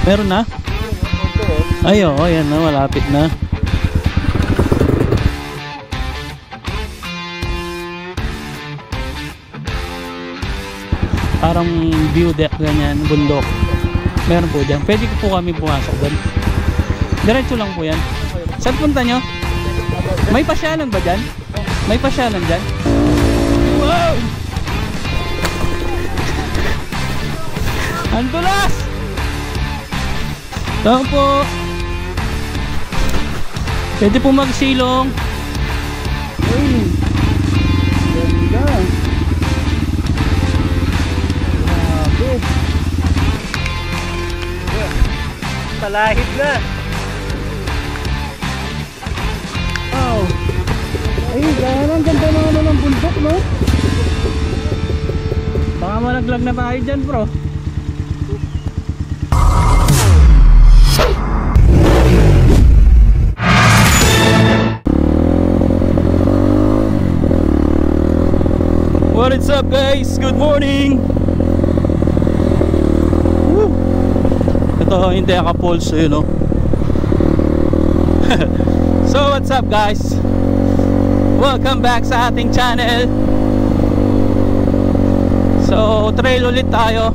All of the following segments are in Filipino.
Meron na? Ay, oo, yan na, malapit na. Parang view deck ganyan, bundok. Meron po dyan. Pwede po kami pumasok doon. Diretso lang po yan. Saan punta nyo? May pasyalan ba dyan? May pasyalan dyan? Wow! Ang tulas! Tama po. Pwede po magsilong. Uy, ganda. Grabe. Palahid na. Wow. Ay, ang ganda na ano ng bundok, no? Baka malaglag na tayo dyan, bro. What's up, guys? Good morning. Woo. Ito hindi nakapulso yun, no? So what's up, guys? Welcome back sa ating channel. So trail ulit tayo.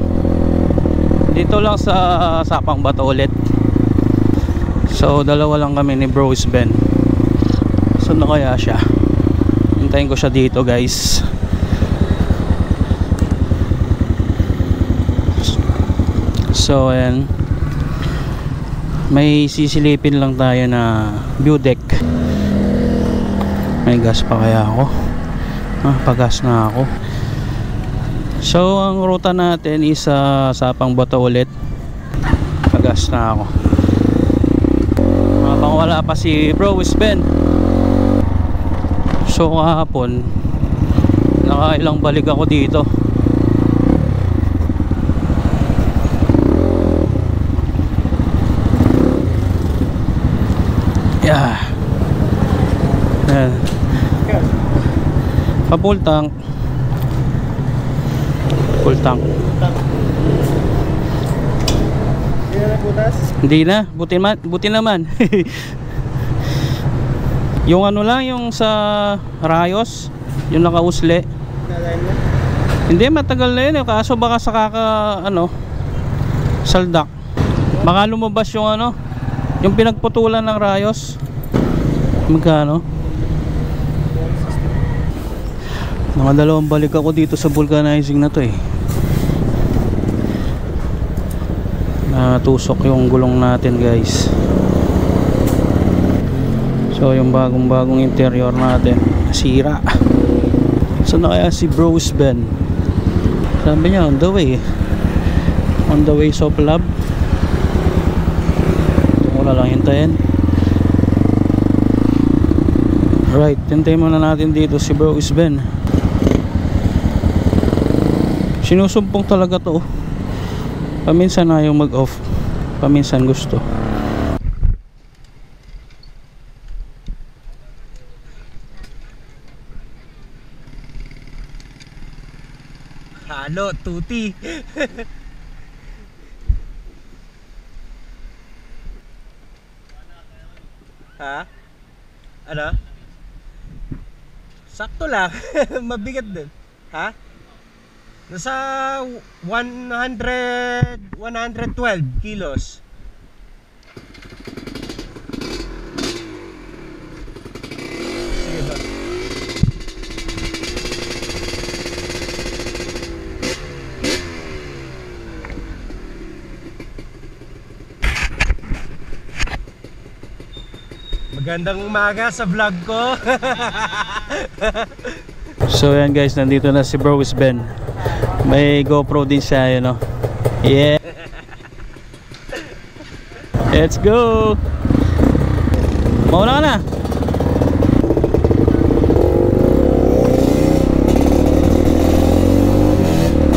Dito lang sa Sapang Bato ulit. So dalawa lang kami ni Bros Ben. So na kaya siya? Hintayin ko siya dito, guys. So ayan, may sisilipin lang tayo na view deck. May gas pa kaya ako? Pagas na ako. So ang ruta natin is Sapang Bato ulit. Pagas na ako. Habang wala pa si Bros Ben. So kahapon nakailang balik ako dito. Yeah. Ayan. Pa-full tank. Full tank. Hindi na butas? Hindi na, buti naman. Yung ano lang, yung sa Rayos, yung nakausli. Hindi, matagal na yun, kaso baka sa saldak. Baka lumabas yung yung pinagputulan ng Rayos. Magkano? Nakadalawang balik ako dito sa vulcanizing na to eh. Natusok yung gulong natin, guys. So yung bagong interior natin sira. So na kaya si Bros Ben? Sabi niya on the way. On the way, Soplab. Wala lang hintayin. Right, hintayin muna natin dito si Bros Ben. Sinusumpong talaga to. Paminsan na yung mag-off, paminsan gusto. Halo, tuti. Ha? Ano? Sakto lang. Mabigat din. Ha? Nasa 112 kilos. Sige ba? Magandang umaga sa vlog ko. So yan, guys, nandito na si Bros Ben. May GoPro din siya, you know. Yeah. Let's go. Mauna ka na.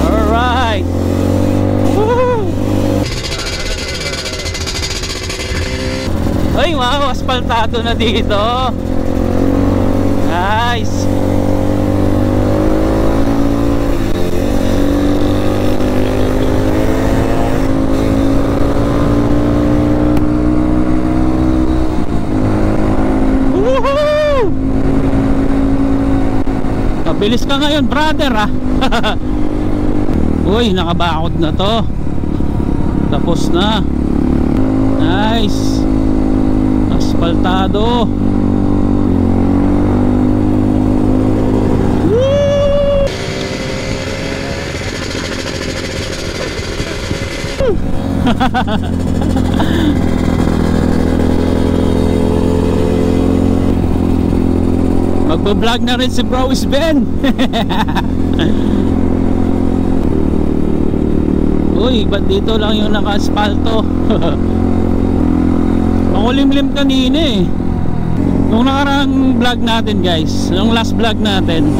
Alright. Woo! Ay, wow, asfaltado na dito. Nice. Mabilis ka ngayon, brother, ah. Uy, nakabakod na to. Tapos na. Nice. Asfaltado. Magbablog na rin si Bros Ben. Uy, ba't dito lang yung naka-asfalto? Makulimlim kanina eh. Nung nakarang vlog natin guys, nung last vlog natin,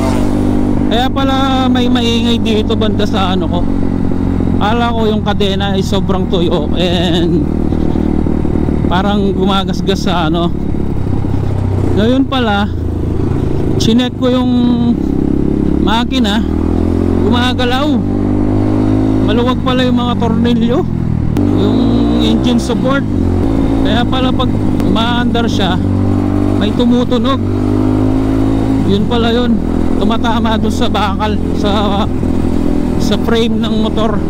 kaya pala may maingay dito banda sa ano ko. Akala ko yung kadena ay sobrang tuyo and parang gumagasgas sa ano. Ngayon pala, chinek ko yung makina, gumagalaw. Maluwag pala yung mga tornilyo, yung engine support. Kaya pala pag umaandar siya, may tumutunog. Yun pala yun, tumatama doon sa bakal, sa frame ng motor.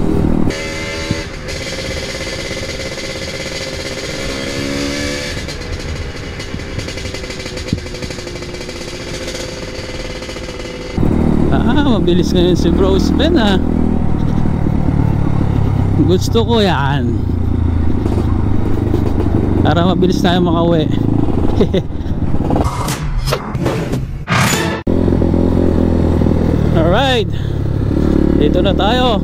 Mabilis ngayon si Bros Ben, ah. Gusto ko yan. Para mabilis tayo makauwi. Alright, dito na tayo.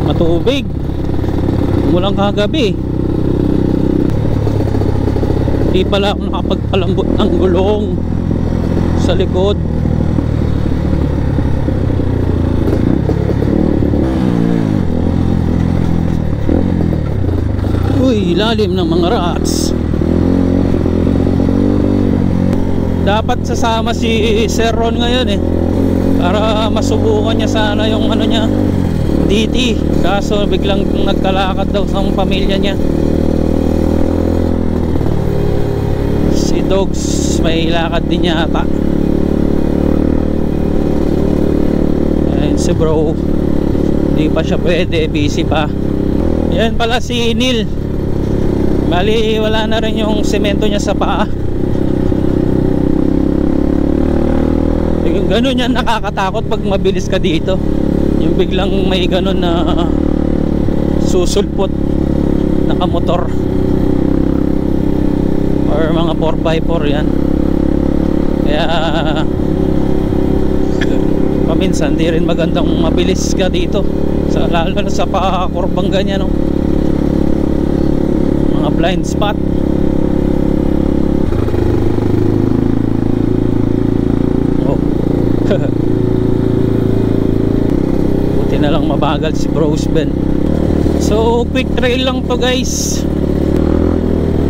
Matubig mulang kagabi. Di pala ako nakapagpalambot ng gulong sa likod. Uy, lalim ng mga rocks. Dapat sasama si Sir Ron ngayon eh, para masubukan niya sana yung ano niya, DT. Kaso biglang nagkalakad daw sa pamilya niya. Dogs may lakad din yata. Ayun si bro, hindi pa siya pwede, busy pa. Yan pala si Neil. Bali wala na rin yung semento niya sa paa. Yung ganun yan nakakatakot pag mabilis ka dito. Yung biglang may ganun na susulpot nakamotor or mga 4x4 yan. Kaya paminsan di rin magandang mabilis ka dito, lalo na sa pakakurbang ganyan, no? Mga blind spot. Oh. Buti na lang mabagal si Bros Ben. So quick trail lang to guys,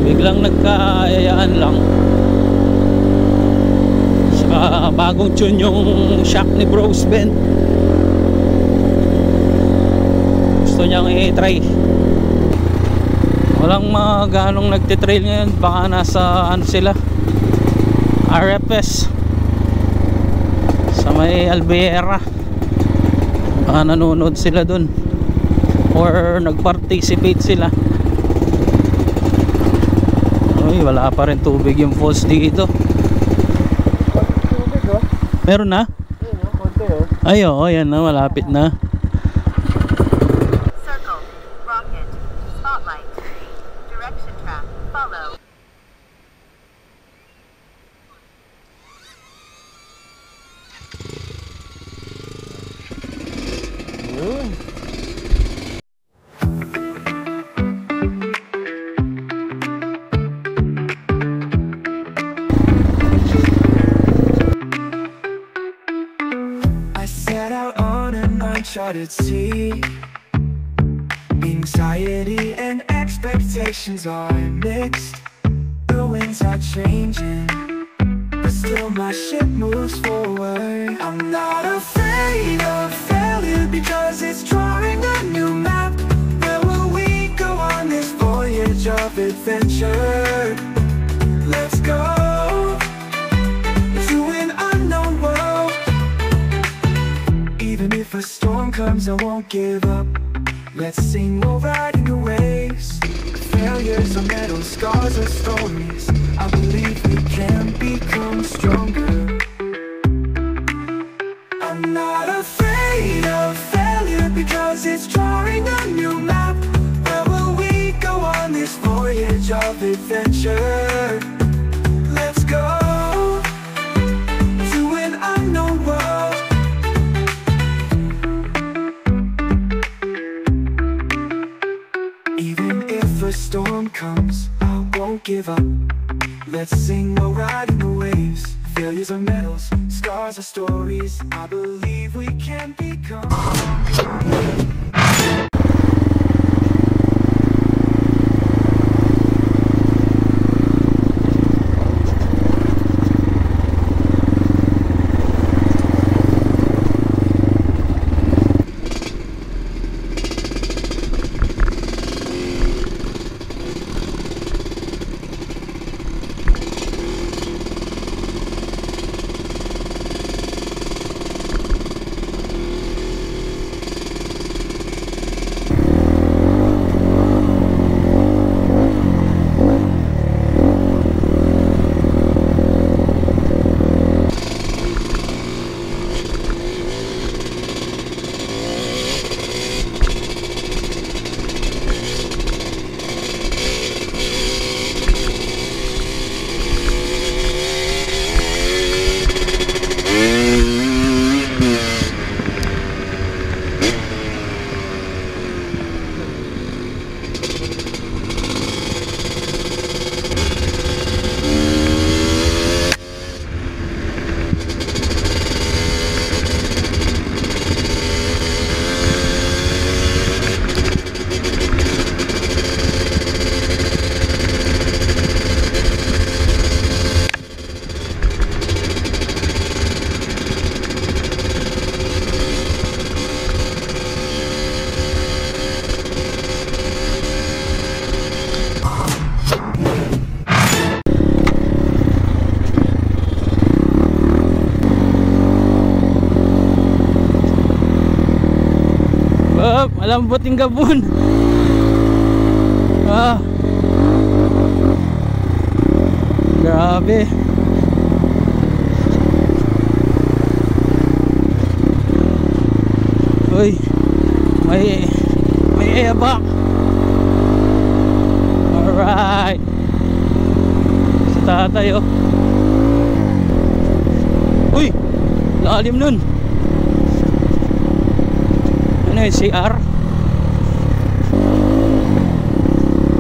biglang nagkaayaan lang. Saka bagong tune yung shock ni Bros Ben, gusto niyang i-try. Walang mga ganong nagtitrail ngayon, baka nasa ano sila, RFS sa may Albuera, baka nanonood sila dun or nag-participate sila. Uy, wala pa rin tubig yung falls dito. Tubig, oh. Meron na? Ayun, oh, konti, oh. Ay, oo, yan na, malapit na. Circle, rocket, spotlight, direction trap, follow. Yun. Uncharted sea. Anxiety and expectations are mixed. The winds are changing, but still my ship moves forward. I'm not afraid of failure because it's drawing a new map. Where will we go on this voyage of adventure? if a storm comes, I won't give up. Let's sing while riding the waves. Failures are metal, scars are stories. I believe we can become stronger. I'm not afraid of failure because it's drawing a new map. Where will we go on this voyage of adventure? Let's go to an unknown world. Even if a storm comes, I won't give up. Let's sing while riding the waves. Failures are medals, scars are stories. I believe we can become. Malambot yung gabon. Grabe. Uy, may airback. Alright. Si tatay oh. Uy, lalim nun. Ano yung CR?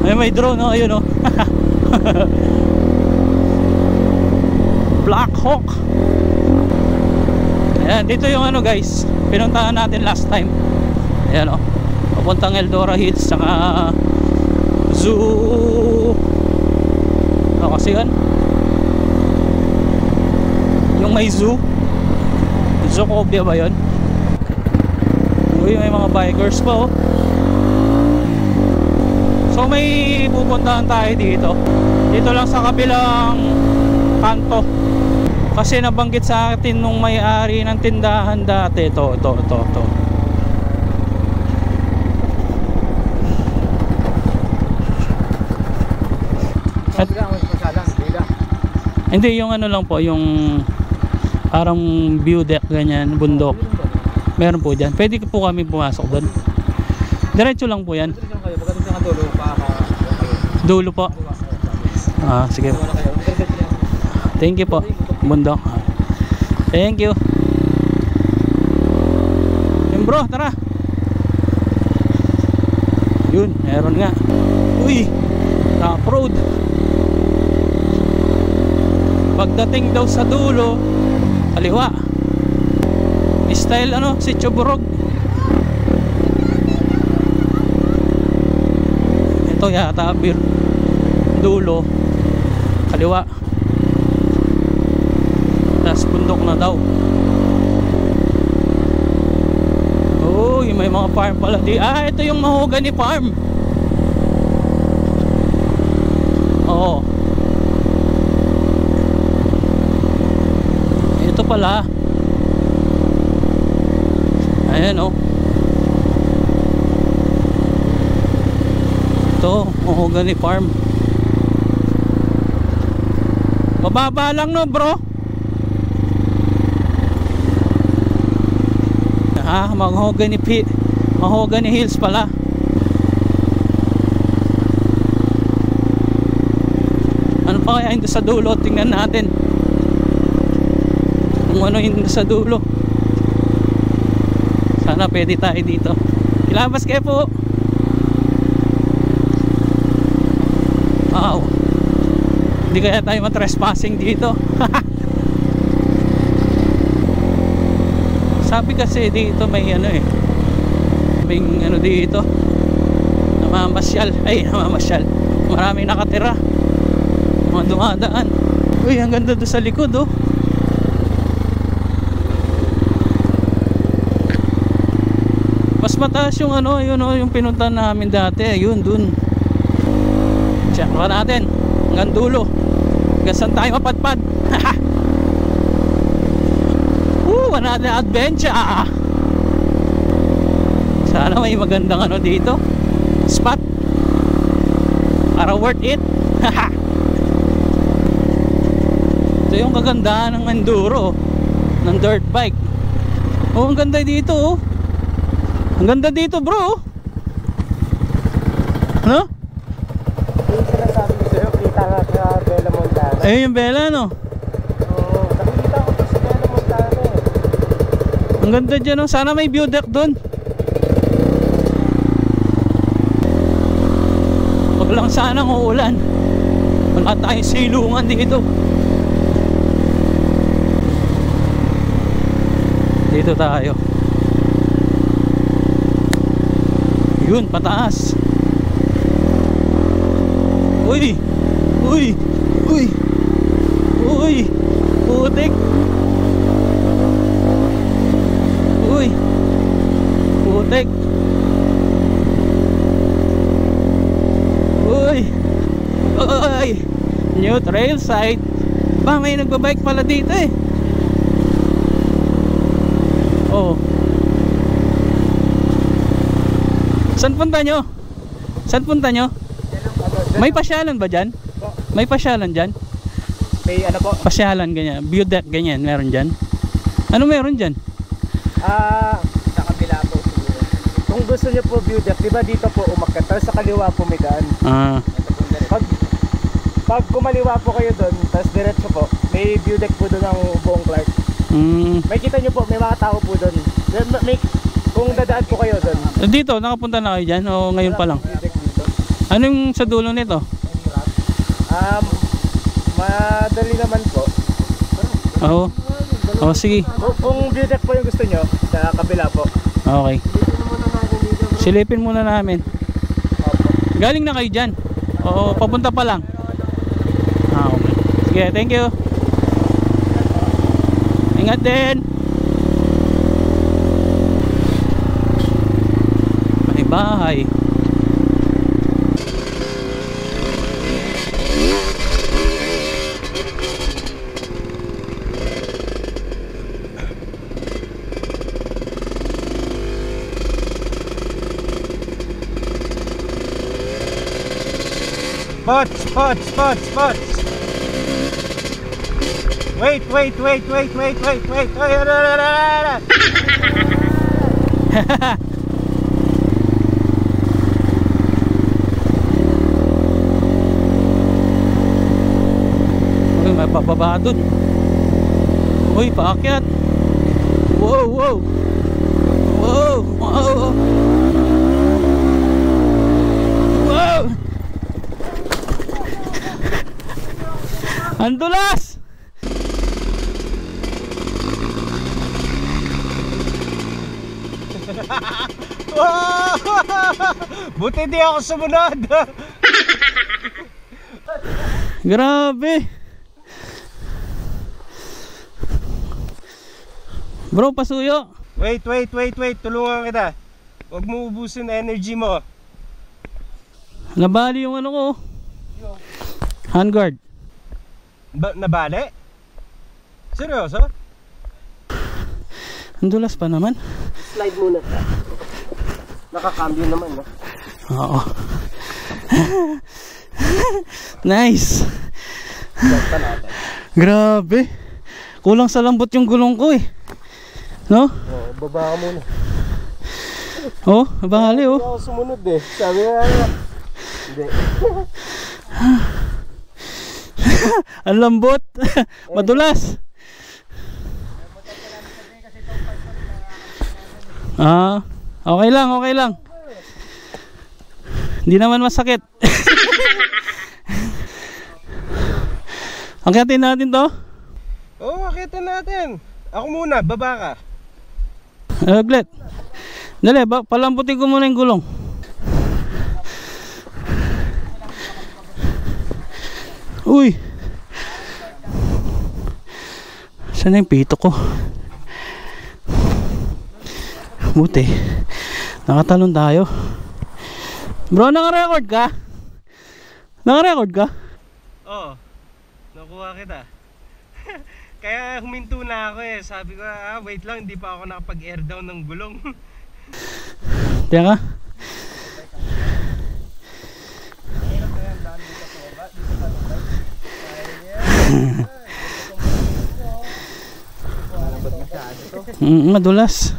Ay, may drone oh, ayun oh. Black Hawk. Ayan, dito yung ano guys, pinuntahan natin last time. Ayan oh, papuntang Eldora Hills saka Zoo. Ano kasi yan? Yung may zoo, Zoocobia ba yun? Uy, may mga bikers pa oh. So may pupuntahan tayo dito. Dito lang sa kabilang kanto. Kasi nabanggit sa atin nung may-ari ng tindahan dati. Ito. At, hindi, yung ano lang po, yung parang view deck ganyan, bundok. Meron po dyan. Pwede po kami pumasok doon. Diretso lang po yan. Dulo po. Sige. Thank you po. Bundok. Thank you. Yun bro, tara. Yun, meron nga. Uy, top road. Pagdating daw sa dulo, kaliwa. Style ano, si Chuburog. Ito yata dulo, kaliwa. Tas bundok na daw. Uy, may mga farm pala di. Ito yung mahogany farm. Oo. Ito pala. Ayan oh. Ito, mahogany farm. Mababa lang no bro. Mahogany hills pala. Ano pa kaya hindi sa dulo? Tingnan natin kung ano hindi sa dulo. Sana pwede tayo dito. Ilabas kayo po. Wow, hindi kaya tayo matrespassing dito. Sabi kasi dito may ano eh, may ano dito, namamasyal, maraming nakatira, mga dumadaan. Uy, ang ganda doon sa likod oh. Mas mataas yung ano, yun oh, yung pinuntahan namin dati, yun dun. Check pa natin hanggang dulo, hanggang saan tayo mapadpad. Another adventure. Sana may magandang ano dito, spot para worth it. Ito yung kagandahan ng enduro, ng dirt bike. Oh, ang ganda dito oh. Ang ganda dito bro. Ano? Yung sinasabi ko sa'yo, kita nga sa Bella Montana. Ayun yung Bella no. Oo, nakikita ko to sa Bella Montana eh. Ang ganda dyan oh. Sana may view deck dun. Wag lang sanang uulan. Wala tayong silungan dito. Dito tayo. Yun, pataas. Uy! Uy! Uy! Uy! Putik! Uy! Putik! Uy! Uy! New trail site. Ba, may nagbabike pala dito eh. Oh. Saan punta nyo? Saan punta nyo? May pasyalan ba dyan? May pasyalan dyan? May ano po? Pasyalan ganyan, view deck ganyan, meron dyan? Ano meron dyan? Sa kabila po siguro. Kung gusto niyo po view deck, diba dito po umakyat, tapos sa kaliwa po may daan. Pag kumaliwa po kayo doon, tapos diretso po, may view deck po doon ng buong Clark. May kita nyo po, may mga tao po doon. Kung dadaan po kayo doon. Dito, nakapunta na kayo dyan o ngayon pa lang? Ano yung sa dulo nito? Madali naman po. Oo. Oh, sige. Kung view deck po yung gusto nyo, sa kabila po. Okay. Silipin muna namin. Galing na kayo dyan? Oo, papunta pa lang. Okay. Sige, thank you. Ingat din. May bahay. Spots. Wait. Uy, may pababa dun. Uy, paakyat. Wow. Andulas! Buti di ako sumunod. Grabe. Bro, pasuyo. Wait. Tulungan kita. Huwag mo ubusin energy mo. Nabali yung ano ko. Handguard. Nabali? Seryoso? Ang dulas pa naman. Slide muna ka. Nakakambyo naman, no? Oo. Nice. Basta natin. Grabe. Kulang sa lambot yung gulong ko eh. No? Oh, baba ka muna. Oh, bahali oh. Hindi ako sumunod eh. Sabi nga na. Hindi. Ang lambot. Madulas. Okay lang, okay lang. Hindi naman masakit. Angkatin natin to. Oo, akitin natin. Ako muna, baba ka. Glet. Dali, palambutin ko muna yung gulong. Uy. Saan yung pito ko? Buti. Nakatalon tayo. Bro, naka-record ka? Naka-record ka? Oo. Nakuha kita. Kaya huminto na ako eh. Sabi ko, wait lang, hindi pa ako nakapag-air down ng gulong. Tiyan ka? Madulas.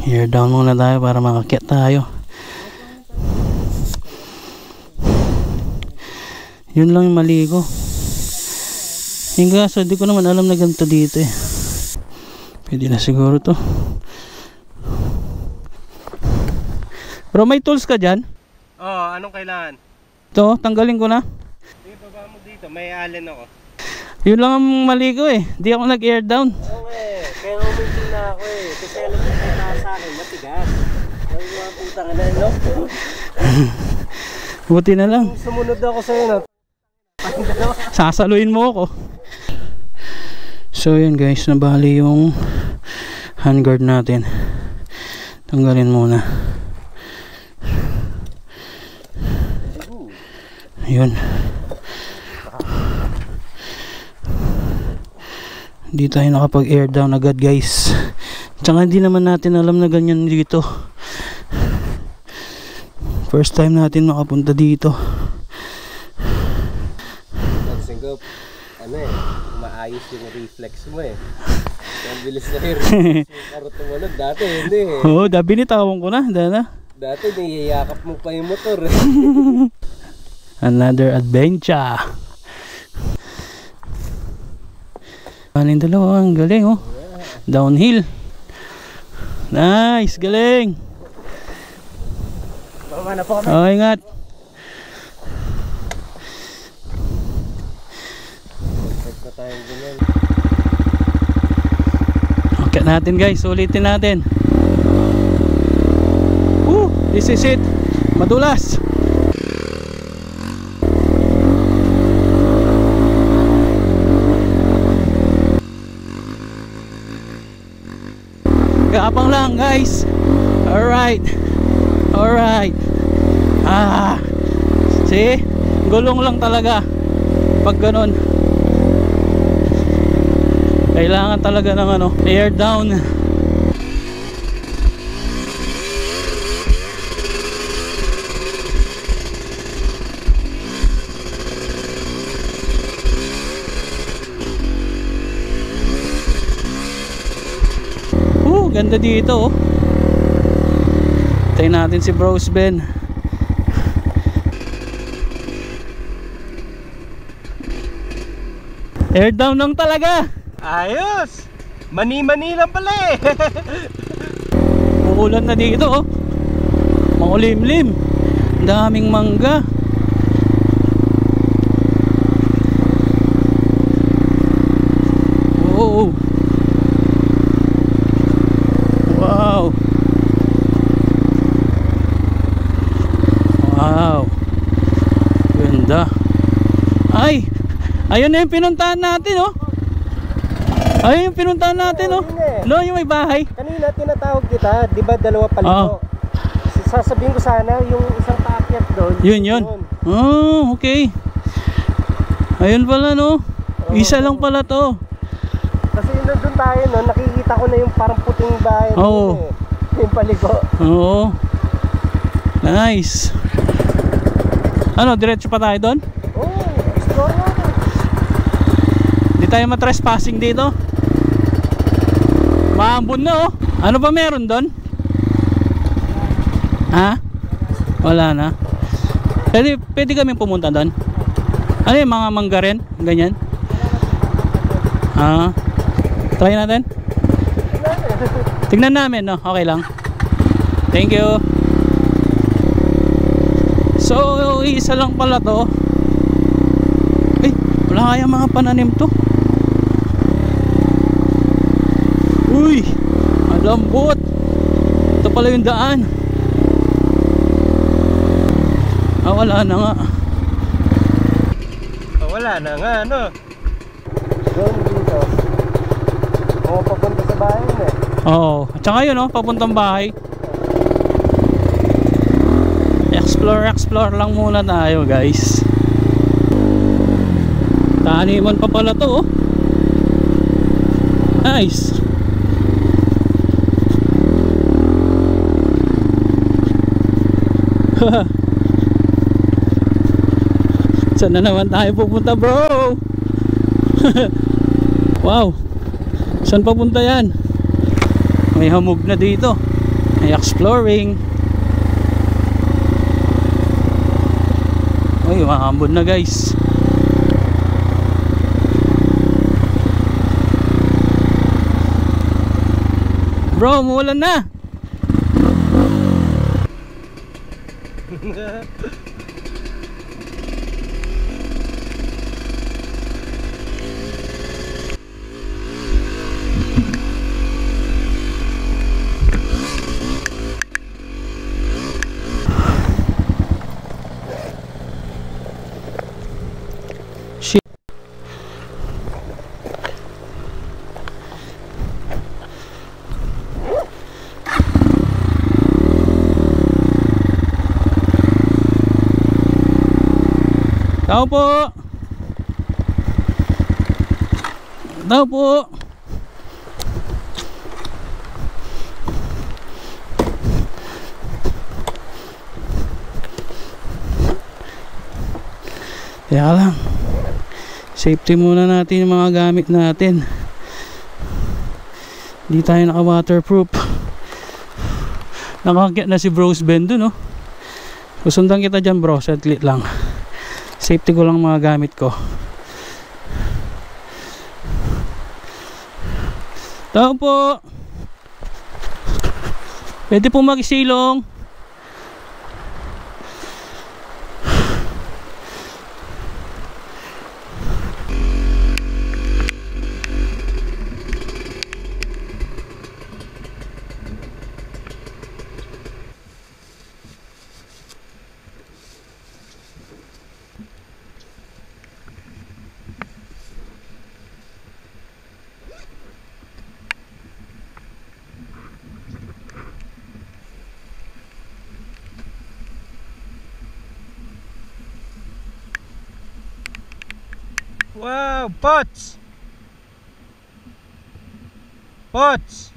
Air down muna tayo para makakyat tayo. Yun lang yung mali ko. Yung gaso, di ko naman alam na ganito dito eh. Pwede na siguro to. Bro, may tools ka dyan? Oo, anong kailangan? Ito, tanggalin ko na. Sige, baba mo dito, may allen ako. Yun lang ang mali ko eh. Di ako nag-air down. Okay, kaya huminto na ako eh. Kasi alam mo kayo na sa akin, matigas. Ay, mga putang na, no? Buti na lang. Sumunod ako sa'yo, no? Sasaluin mo ako. So yun guys, nabali yung handguard natin. Tanggalin muna. Yun. Hindi tayo nakapag air down agad guys. Tsaka hindi naman natin alam na ganyan dito. First time natin makapunta dito. Nagsingkop, ano eh, maayos yung reflex mo eh. Ang bilis na yung reflex mo para tumalog. Dati hindi eh. Oo, binitawan ko na. Dati niyayakap mo pa yung motor eh. Another adventure. Aning dalawa, ang galing oh. Downhill. Nice, galing. Baba na po kami. Oh, ingat. Na tayong ganyan. Okay natin guys, ulitin natin. This is it. Madulas. Gapang lang guys. Alright. Alright. See? Gulong lang talaga pag ganun. Kailangan talaga ng ano, air down. Ganda dito oh. Tayo natin si Bros Ben. Air down lang talaga. Ayos! Mani-mani lang pala eh. Uulan na dito oh. Makulimlim. Daming mangga. Oh. Wow. Wow. Ganda. Ay, ayun na yung pinuntahan natin oh. Ayun yung pinuntahan natin oh. No, yung may bahay. Kanina tinatawag kita, di ba dalawa palito? Sasabihin ko sana yung isang paakyat doon. Yun. Oh, okay. Ayun pala no. Isa lang pala to. Kasi nandun tayo no, nakikita nakita ko na yung parang puting bahay. Oo. Yung paligo. Oo. Nice. Ano, diretso pa tayo doon? Oo, explore natin. Di tayo matrespassing dito. Maambon na oh. Ano ba meron doon? Ha? Wala na. Pwede kami pumunta doon. Ano yung mga mangga rin? Ganyan. Try natin. Tignan namin, no? Okay lang. Thank you. So, isa lang pala to. Eh, wala kaya mga pananim to. Uy, ang lambot. Ito pala yung daan. Wala na nga. Wala na nga, ano? Doon dito. Oo, papunta sa bahay yun eh. Oo, at saka yun, no? Papuntang bahay. Explore lang muna tayo, guys. Taniman pa pala to, oh. Nice. Saan na naman tayo pupunta, bro? Wow. Saan papunta yan? May hamog na dito. May exploring. Uy, maambon na guys. Bro, umuulan na. Tao po. Tao po. Teka lang. Safety muna natin yung mga gamit natin. Hindi tayo naka waterproof. Nakakyat na si Bros Ben dun, no? Susundan kita dyan, bro. Saglit lang. Safety ko lang mga gamit ko. Tao po. Pwede po magsilong. Wow, pots! Pots!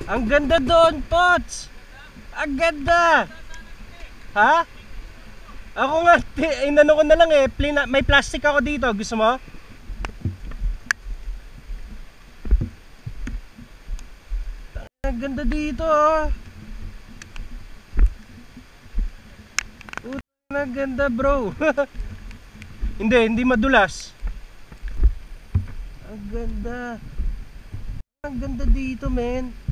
Ang ganda doon, pots! Ang ganda! Ha? Ako nga, inano ko na lang eh, may plastic ako dito, gusto mo? Ang ganda dito oh. Ang ganda bro. Hindi madulas. Ang ganda. Ang ganda dito men.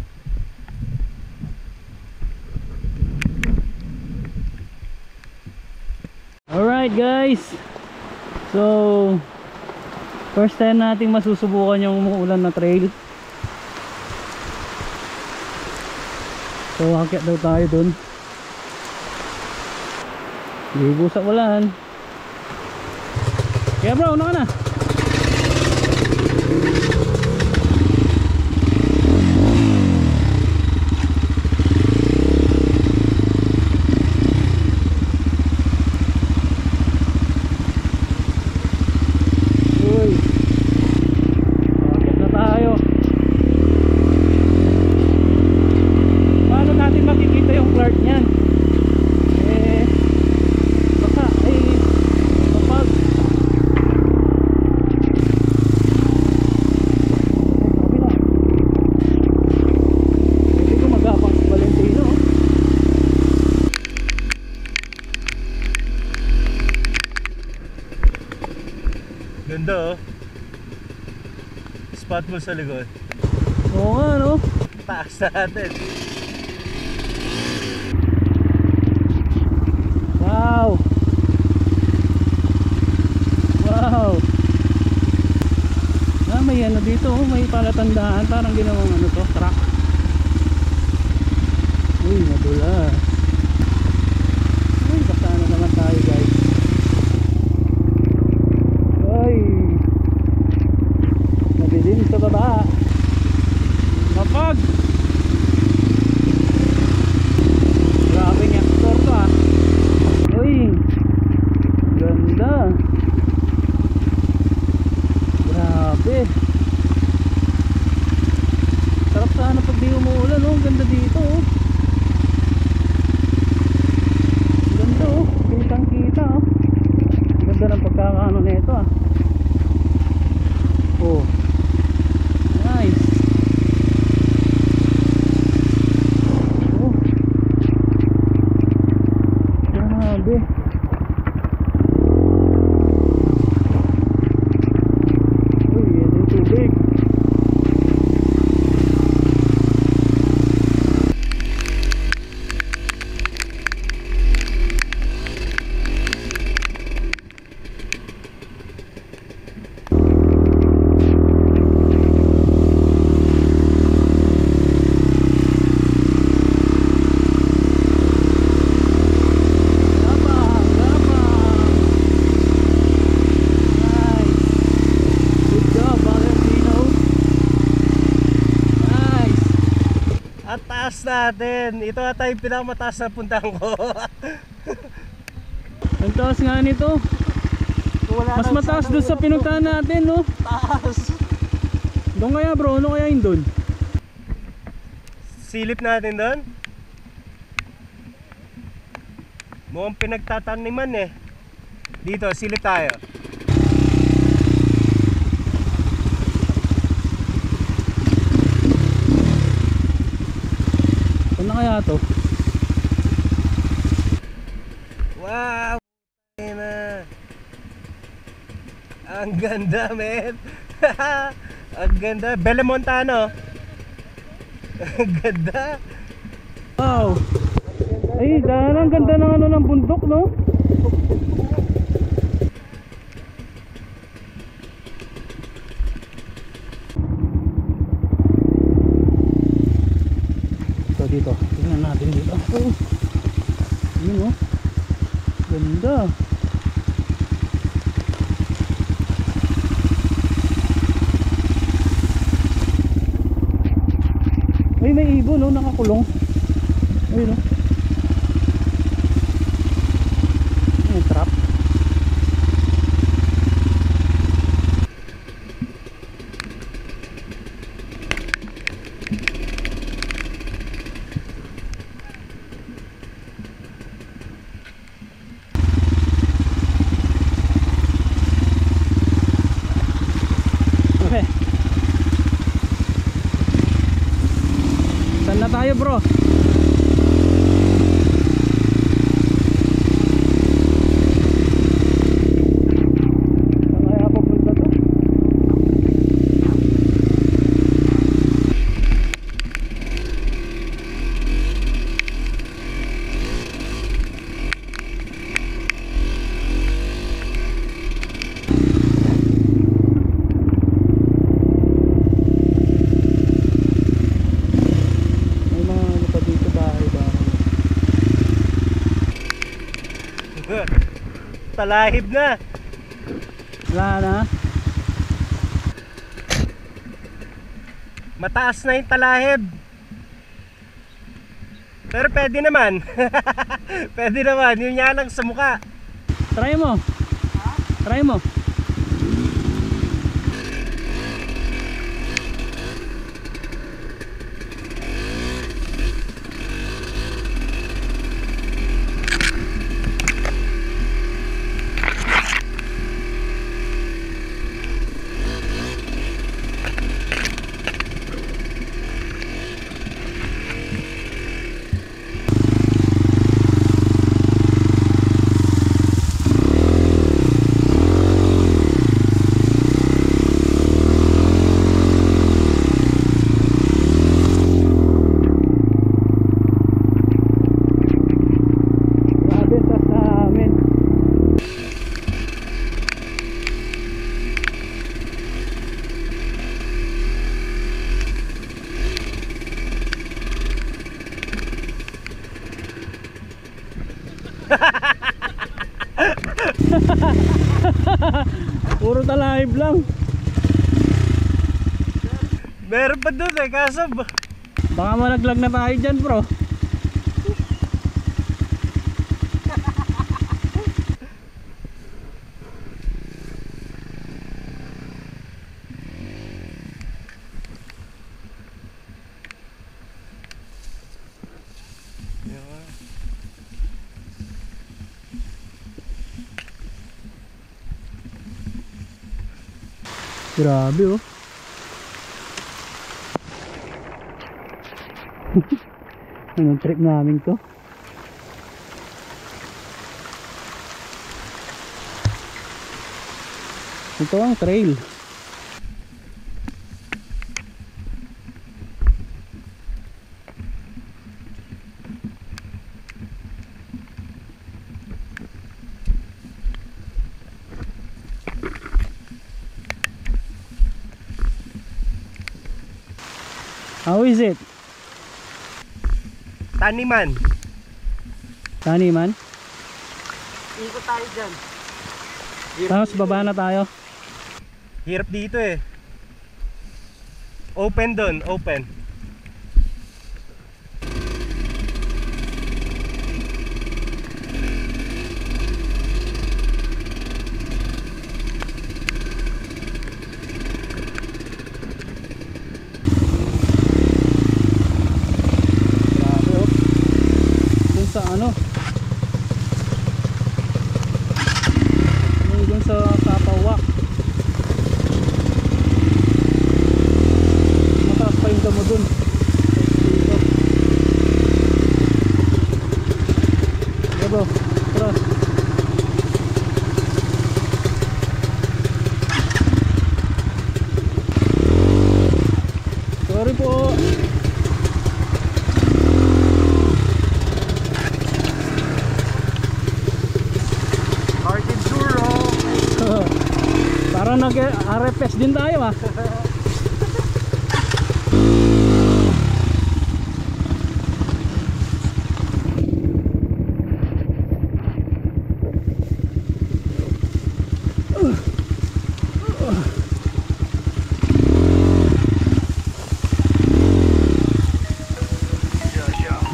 Alright guys, so first time nating masusubukan yung umuulan na trail. So akyat daw tayo dun. Ligo sa ulan. Kaya bro, una ka na. spot mo sa likod. Oo nga, no? Taas natin. Wow! Wow! May ano dito, oh, may palatandaan, parang ginawang ano to, truck. Uy, madulas. Uy, basta na naman tayo, guys. Uy, madilim sa baba. Mapag! Grabe nga actor to, ah. Uy, ganda. Grabe. Sarap sana pag di umuulan, oh. Ganda dito, oh. Ganda, oh. Kitang kita, oh. Ganda ng pagkakaano nito, ah. Oh. Nice. Oh. Grabe. At taas natin. Ito ata yung pinakamataas na puntahan ko. Ang taas nga nito. Mas mataas doon sa pinuntahan natin, no? Taas. Doon kaya, bro, ano kaya yun doon? Silip natin doon. Mukhang pinagtataniman eh. Dito, silip tayo. Ano kaya to? Wow! Na. Ang ganda, men. Ang ganda. Belamontano. Ang ganda. Wow! Ay, dahil ang ganda ng ano ng bundok, no? Ito dito. Tingnan natin dito. Oh. Yun, no? Ganda. Ay, may ibon, no? Nakakulong. Ayun, no? May trap. Okay. Saan na tayo, bro? Saan kaya papunta to? May mga ano pa dito, bahay-bahay. Talahib na. Wala na. Mataas na yung talahib. Pero pwede naman. Pwede naman. Yun nga lang sa mukha. Try mo. Try mo. live lang. Meron pa doon eh, kaso Baka malaglag na tayo dyan bro. Grabe oh. Anong trip namin to? Ito ang trail. How is it? taniman. Taniman? Ikot tayo dyan. Tapos baba na tayo. Hirap dito eh. Open doon, open. Sa ano? Dun sa Kapawak. Mataas pa yung damo dun. Dito. Diba? Tara. Sorry po. Parang nag-RFS din tayo ah.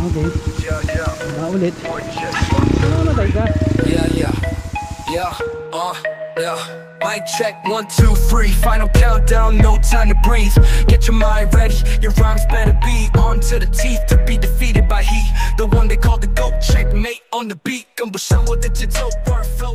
Okay. Ulit. Namatay ka. Yeah. Mic check, 1, 2, 3. Final countdown, no time to breathe. Get your mind ready, your rhymes better be on to the teeth. To be defeated by he, the one they call the GOAT. Checkmate on the beat. Gumbo shambo the dope word flow.